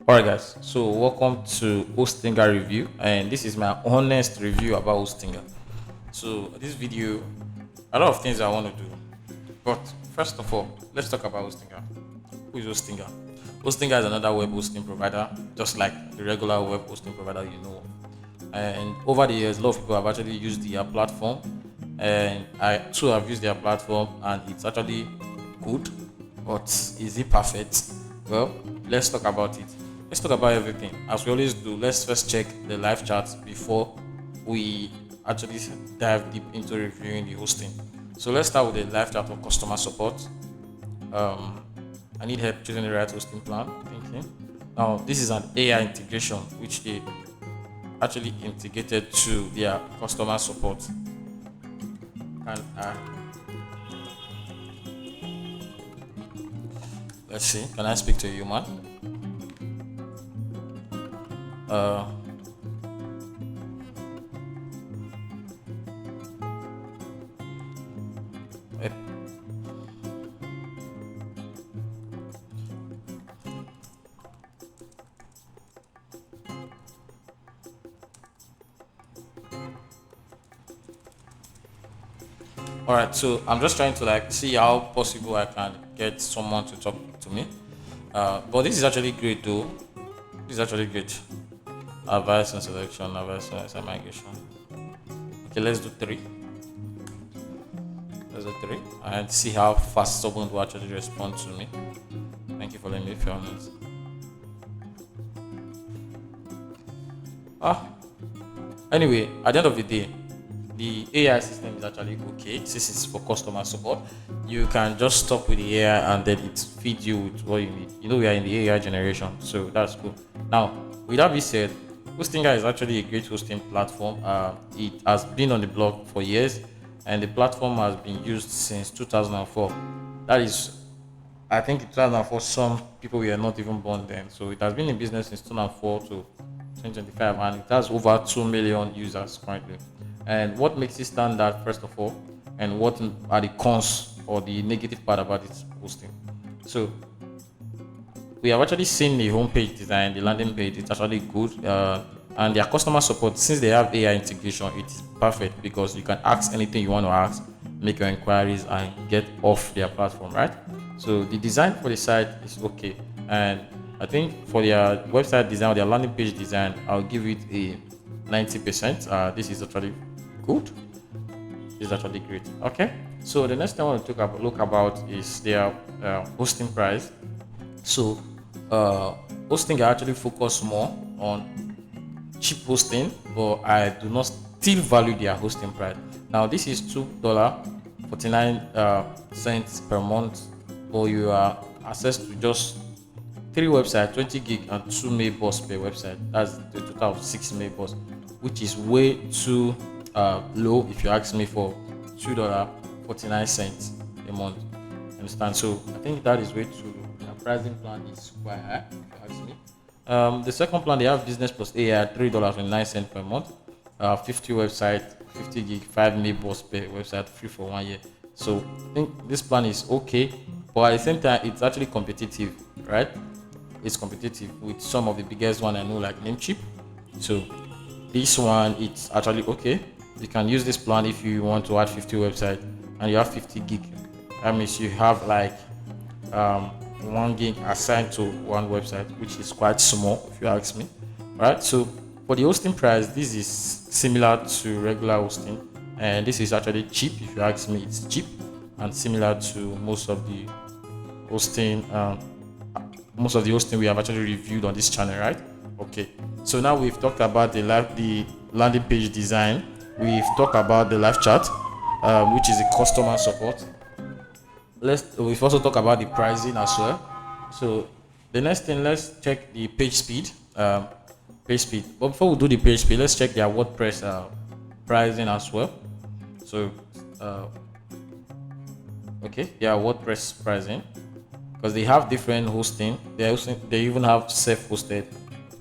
Alright guys, so welcome to Hostinger review, and this is my honest review about Hostinger. So this video, a lot of things I want to do, but first of all, let's talk about Hostinger. Who is Hostinger? Hostinger is another web hosting provider, just like the regular web hosting provider you know. And over the years, a lot of people have actually used their platform, and I too have used their platform, and it's actually good. But is it perfect? Well, let's talk about it. Let's talk about everything. As we always do, let's first check the live chats before we actually dive deep into reviewing the hosting. So let's start with the live chat of customer support. Um, I need help choosing the right hosting plan. Thinking. Now, this is an AI integration which they actually integrated to their customer support. And let's see, can I speak to you, man? Uh, eh, all right, so I'm just trying to like see how possible I can get someone to talk to me. But this is actually great though. This is actually great. Advice and selection, advice and migration. Okay, let's do three. Let's do three and see how fast someone will actually respond to me. Thank you for letting me feel this. Ah, anyway, at the end of the day, the AI system is actually okay. Since it's for customer support, you can just stop with the AI and then it feeds you with what you need. You know, we are in the AI generation, so that's cool. Now, with that being said, Hostinger is actually a great hosting platform. It has been on the block for years, and the platform has been used since 2004. That is, I think in 2004, some people were not even born then. So it has been in business since 2004 to 2025, and it has over 2 million users currently. And what makes it stand out, first of all, and what are the cons or the negative part about its hosting? So we have actually seen the homepage design, the landing page. It's actually good, and their customer support. Since they have AI integration, it is perfect because you can ask anything you want to ask, make your inquiries, and get off their platform, right? So the design for the site is okay, and I think for their website design or their landing page design, I'll give it a 90%. This is actually good. This is actually great. Okay. So the next thing I want to look about is their hosting price. So, uh, hosting I actually focus more on cheap hosting, but I do not still value their hosting price. Now, this is $2.49 per month, but you are access to just three websites, 20 gig and 2 megabytes per website. That's the total of 6 megabytes, which is way too low if you ask me for $2.49 a month. Understand? So I think that is way too low. Their pricing plan is quite high, if you ask me. The second plan, they have business plus AI at $3.09 per month. 50 website, 50 gig, 5 megabytes per website, free for 1 year. So I think this plan is okay, but at the same time, it's actually competitive, right? It's competitive with some of the biggest one I know, like Namecheap. So this one, it's actually okay. You can use this plan if you want to add 50 websites and you have 50 gig. That means you have like 1 gig assigned to one website, which is quite small if you ask me. Right? So for the hosting price, this is similar to regular hosting, and this is actually cheap. If you ask me, it's cheap and similar to hosting. Most of the hosting we have actually reviewed on this channel, right? Okay. So now we've talked about the landing page design. We've talked about the live chat, which is the customer support. We've also talked about the pricing as well. So the next thing, let's check the page speed. Page speed. But before we do the page speed, let's check their WordPress pricing as well. So okay, yeah, WordPress pricing, because they have different hosting. They even have self-hosted.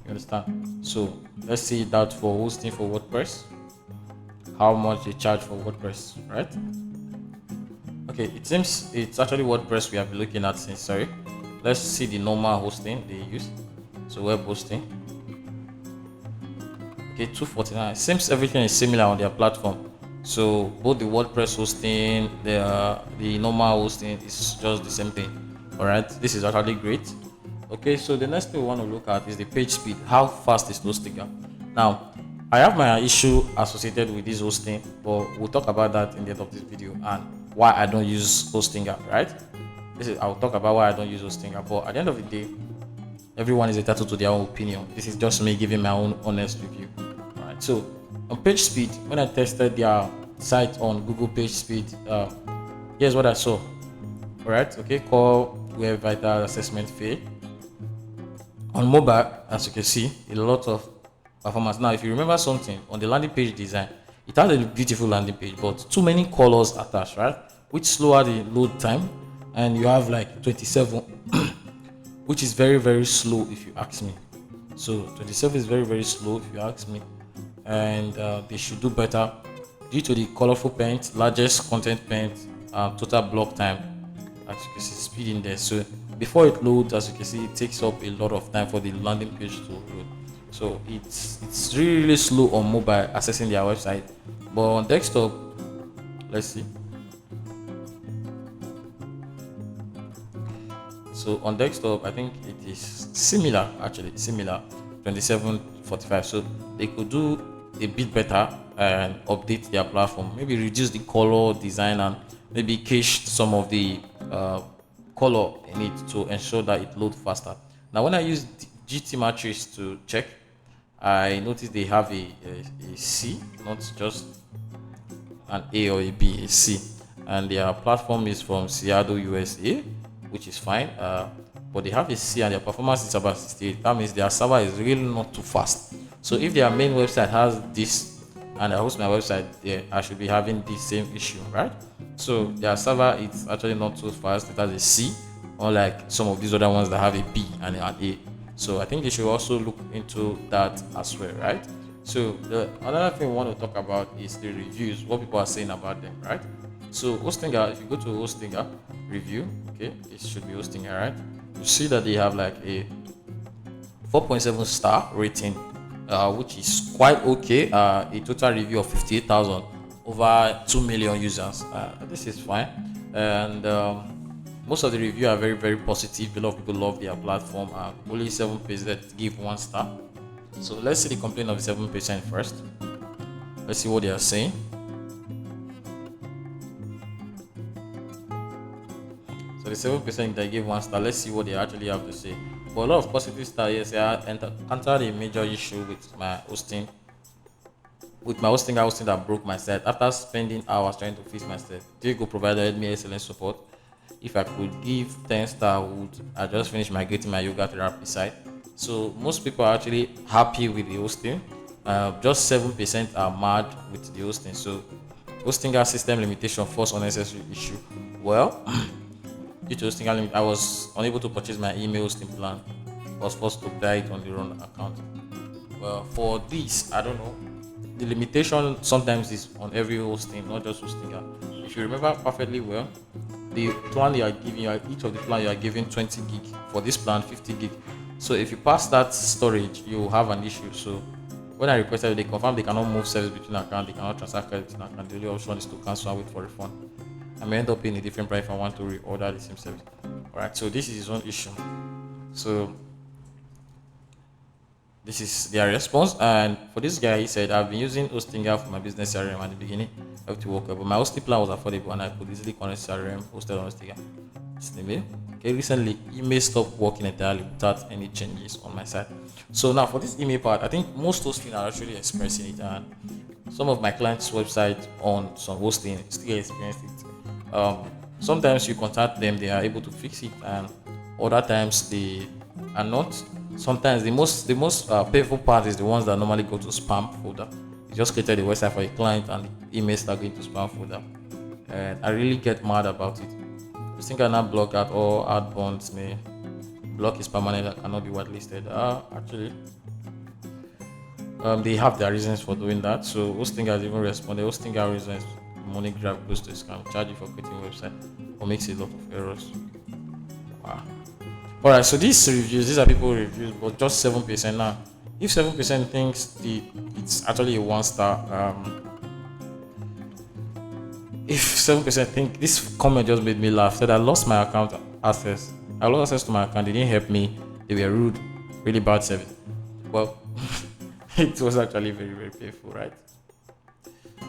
You understand? So let's see that for hosting for WordPress. How much they charge for WordPress, right? Okay, it seems it's actually WordPress we have been looking at since. Sorry, let's see the normal hosting they use. So web hosting. Okay, 249. Seems everything is similar on their platform. So both the WordPress hosting, the normal hosting is just the same thing. All right, this is actually great. Okay, so the next thing we want to look at is the page speed. How fast is Hostinger? Now, I have my issue associated with this hosting, but we'll talk about that in the end of this video and why I don't use Hostinger. Right? I'll talk about why I don't use Hostinger. But at the end of the day, everyone is entitled to their own opinion. This is just me giving my own honest review. All right. So on page speed, when I tested their site on Google Page Speed, here's what I saw. All right. Okay. Core Web Vital Assessment fail. On mobile, as you can see, a lot of performance. Now, if you remember something on the landing page design, it has a beautiful landing page, but too many colors attached, right? Which slower the load time, and you have like 27, which is very, very slow if you ask me. So 27 is very, very slow if you ask me, and they should do better due to the colorful paint, largest content paint, total block time, as you can see, speed in there. So before it loads, as you can see, it takes up a lot of time for the landing page to load. So it's really, really slow on mobile accessing their website, but on desktop, let's see. So on desktop, I think it is similar, actually similar, 2745. So they could do a bit better and update their platform, maybe reduce the color design and maybe cache some of the color in it to ensure that it loads faster. Now, when I use GT matrix to check, I noticed they have a C, not just an A or a B, a C, and their platform is from Seattle, USA, which is fine. But they have a C and their performance is about 68. That means their server is really not too fast. So if their main website has this and I host my website there, I should be having the same issue, right? So their server is actually not too fast. It has a C, unlike some of these other ones that have a B and an A. So I think they should also look into that as well, right? So another thing we want to talk about is the reviews, what people are saying about them, right? So Hostinger, if you go to Hostinger review, okay, it should be Hostinger, right? You see that they have like a 4.7 star rating, which is quite okay. A total review of 58,000, over 2 million users. This is fine, and most of the reviews are very, very positive. A lot of people love their platform. Only 7% give 1 star. So let's see the complaint of 7% first. Let's see what they are saying. So the 7% they give 1 star. Let's see what they actually have to say. But a lot of positive stars. Yes, I encountered a major issue with my hosting. With my hosting that broke my site. After spending hours trying to fix my site, Diego provided me excellent support. If I could give 10 stars, I just finished migrating my yoga therapy site. So most people are actually happy with the hosting. Just 7% are mad with the hosting. So hosting system limitation, force unnecessary issue. Well, due to hosting limit, I was unable to purchase my email hosting plan. I was forced to buy it on the wrong account. Well, for this, I don't know. The limitation sometimes is on every hosting, not just hosting. If you remember perfectly well, the plan you are giving, each of the plan you are giving 20 gig. For this plan, 50 gig. So if you pass that storage, you will have an issue. So when I requested, they confirm they cannot move service between accounts, they cannot transfer credit between accounts. The only option is to cancel and wait for refund. I may end up paying a different price if I want to reorder the same service. Alright, so this is his own issue. So this is their response. And for this guy, he said, I've been using Hostinger for my business CRM at the beginning. I have to work out, but my hosting plan was affordable and I could easily connect CRM hosted on Hostinger. Okay, recently email stopped working entirely without any changes on my site. So now for this email part, I think most hosting are actually expressing it, and some of my clients' websites on some hosting still experience it. Sometimes you contact them, they are able to fix it, and other times they are not. Sometimes the most painful part is the ones that normally go to spam folder. You just created a website for a client and the emails start going to spam folder, and I really get mad about it. I think I now block at all ad bonds may block is permanent and cannot be whitelisted. Actually, they have their reasons for doing that. So hosting has even responded. Hosting has reasons money grab close to scam, charge you for creating a website, or makes a lot of errors. Wow. All right, so these reviews, these are people reviews, but just 7% now. If 7% thinks it's actually a 1 star, if 7% think this comment just made me laugh, said I lost my account access. I lost access to my account. They didn't help me. They were rude, really bad service. Well, it was actually very, very painful, right?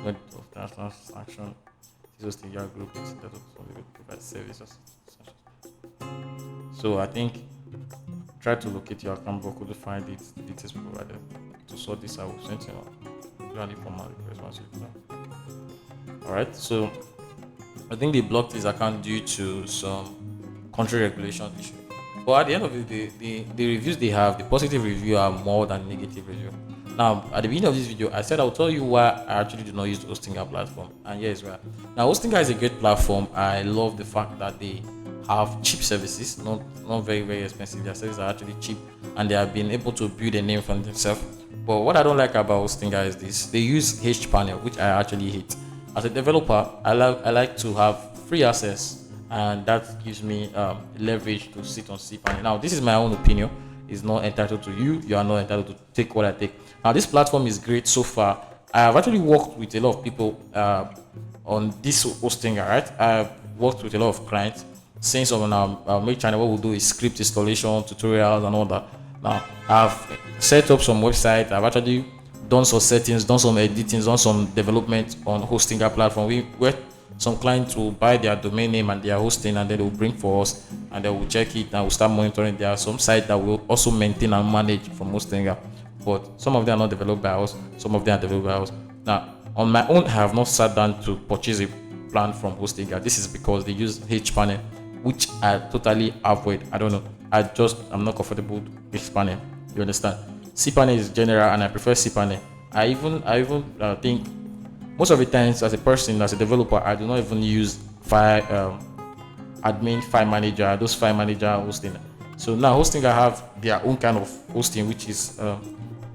But of national sanction, this was your group instead of only provide services. So I think try to locate your account book to find it, the details provided. To sort this out, send you any formal request once you've done. Alright, so I think they blocked his account due to some country regulation issue. But at the end of the day, the reviews they have, the positive review are more than negative review. Now, at the beginning of this video, I said I'll tell you why I actually do not use the Hostinga platform. And here's why. Now, Hostinga is a great platform. I love the fact that they have cheap services, not very, very expensive. Their services are actually cheap, and they have been able to build a name for themselves. But what I don't like about Hostinga is this. They use HPanel, which I actually hate. As a developer, I like to have free access, and that gives me leverage to sit on cPanel. Now, this is my own opinion. It's not entitled to you. You are not entitled to take what I take. Now, this platform is great so far. I have actually worked with a lot of people on this Hostinga, right? I've worked with a lot of clients. Since on our main channel, what we'll do is script installation, tutorials, and all that. Now, I've set up some website. I've actually done some settings, done some editing, done some development on Hostinga platform. Where some clients will buy their domain name and their hosting, and then they will bring for us, and then we'll check it and we'll start monitoring. There are some sites that will also maintain and manage from Hostinga, but some of them are not developed by us, some of them are developed by us. Now, on my own, I have not sat down to purchase a plan from Hostinga. This is because they use HPanel, which I totally avoid. I don't know. I'm not comfortable with HPanel. You understand? cPanel is general, and I prefer cPanel. I even think most of the times, as a person, as a developer, I do not even use admin file manager, those file manager hosting. So now Hostinga have their own kind of hosting, which is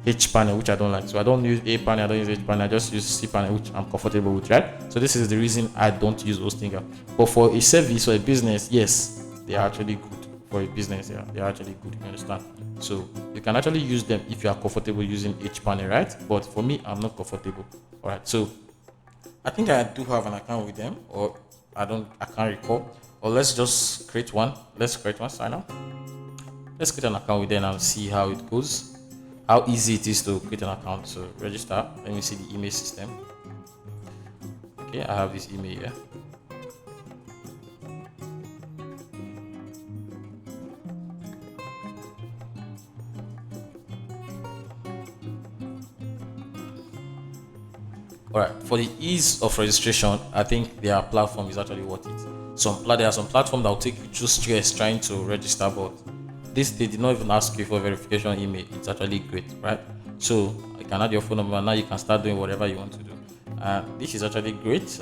HPanel, which I don't like. So I don't use APanel, I don't use HPanel, I just use cPanel, which I'm comfortable with, right? So this is the reason I don't use Hostinga. But for a service or a business, yes, they are actually good. For a business, yeah, they are actually good, you understand? So you can actually use them if you are comfortable using HPanel, right? But for me, I'm not comfortable. All right, so I think I do have an account with them, or I can't recall. Or let's just create one. Let's create one, sign up. Let's create an account with them and see how it goes. How easy it is to create an account. So register. Let me see the email system. Okay, I have this email here. All right, for the ease of registration, I think their platform is actually worth it. There are some platforms that will take you through stress trying to register, but they did not even ask you for a verification email. It's actually great, right? So you can add your phone number, and now you can start doing whatever you want to do. This is actually great.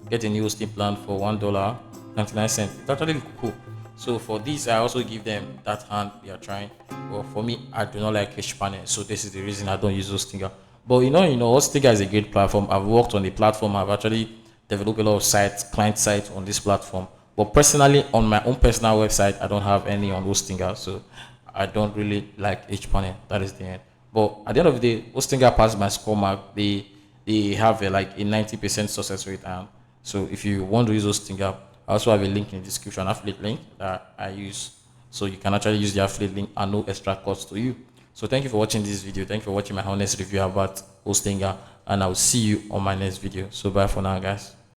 Get a new hosting plan for $1.99. It's actually cool. So for this, I also give them that hand they are trying. But for me, I do not like HPanel, so this is the reason I don't use Hostinga. But Hostinga is a great platform. I've worked on the platform. I've actually developed a lot of sites, client sites on this platform. But personally, on my own personal website, I don't have any on Hostinga, so I don't really like HPanel. That is the end. But at the end of the day, Hostinga passed my score mark. They have a 90% success rate, and so if you want to use Hostinga, I also have a link in the description, affiliate link that I use, so you can actually use the affiliate link and no extra cost to you. So thank you for watching this video. Thank you for watching my honest review about Hostinga, and I will see you on my next video. So bye for now, guys.